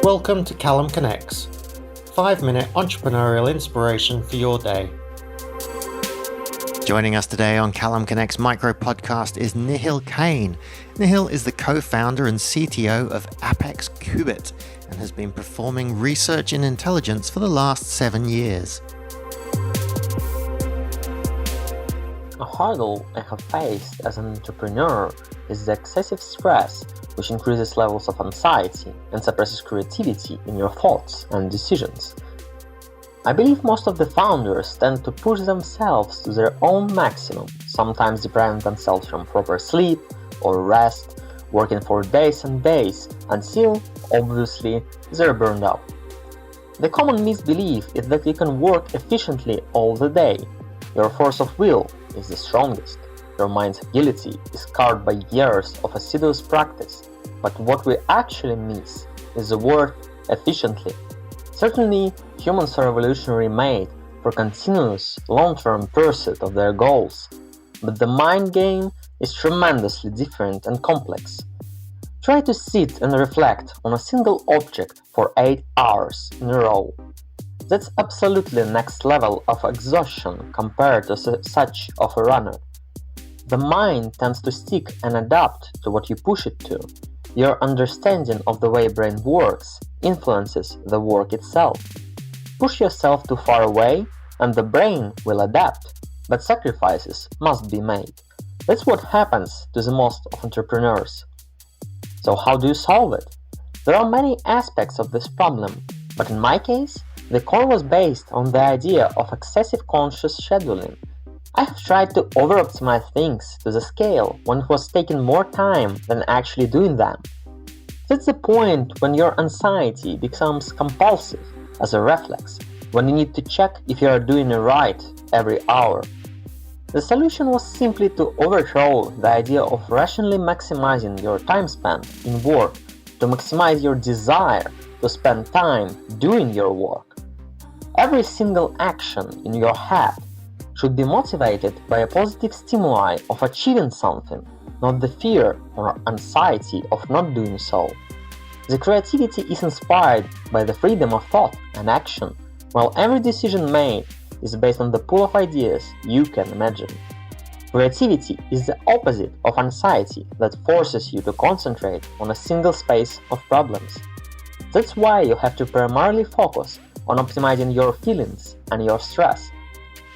Welcome to CallumConnects, 5-minute entrepreneurial inspiration for your day. Joining us today on CallumConnects Micro-Podcast is Nihil Khaine. Nihil is the co-founder and CTO of Apex Qubit and has been performing research in intelligence for the last 7 years. A hurdle I have faced as an entrepreneur is the excessive stress, which increases levels of anxiety and suppresses creativity in your thoughts and decisions. I believe most of the founders tend to push themselves to their own maximum, sometimes depriving themselves from proper sleep or rest, working for days and days until, obviously, they're burned out. The common misbelief is that you can work efficiently all the day. Your force of will is the strongest. Your mind's agility is scarred by years of assiduous practice. But what we actually miss is the word efficiently. Certainly, humans are evolutionarily made for continuous, long-term pursuit of their goals. But the mind game is tremendously different and complex. Try to sit and reflect on a single object for 8 hours in a row. That's absolutely next level of exhaustion compared to such of a runner. The mind tends to stick and adapt to what you push it to. Your understanding of the way brain works influences the work itself. Push yourself too far away and the brain will adapt, but sacrifices must be made. That's what happens to the most of entrepreneurs. So how do you solve it? There are many aspects of this problem, but in my case, the core was based on the idea of excessive conscious scheduling. I have tried to over-optimize things to the scale when it was taking more time than actually doing them. That's the point when your anxiety becomes compulsive as a reflex, when you need to check if you are doing it right every hour. The solution was simply to overthrow the idea of rationally maximizing your time spent in work to maximize your desire to spend time doing your work. Every single action in your head should be motivated by a positive stimuli of achieving something, not the fear or anxiety of not doing so. The creativity is inspired by the freedom of thought and action, while every decision made is based on the pool of ideas you can imagine. Creativity is the opposite of anxiety that forces you to concentrate on a single space of problems. That's why you have to primarily focus on optimizing your feelings and your stress.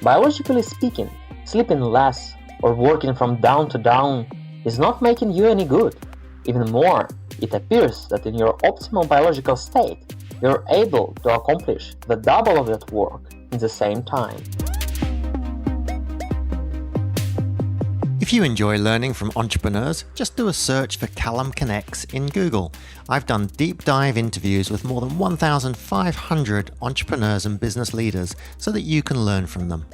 Biologically speaking, sleeping less or working from dawn to dawn is not making you any good. Even more, it appears that in your optimal biological state, you're able to accomplish the double of that work in the same time. If you enjoy learning from entrepreneurs, just do a search for CallumConnects in Google. I've done deep dive interviews with more than 1,500 entrepreneurs and business leaders so that you can learn from them.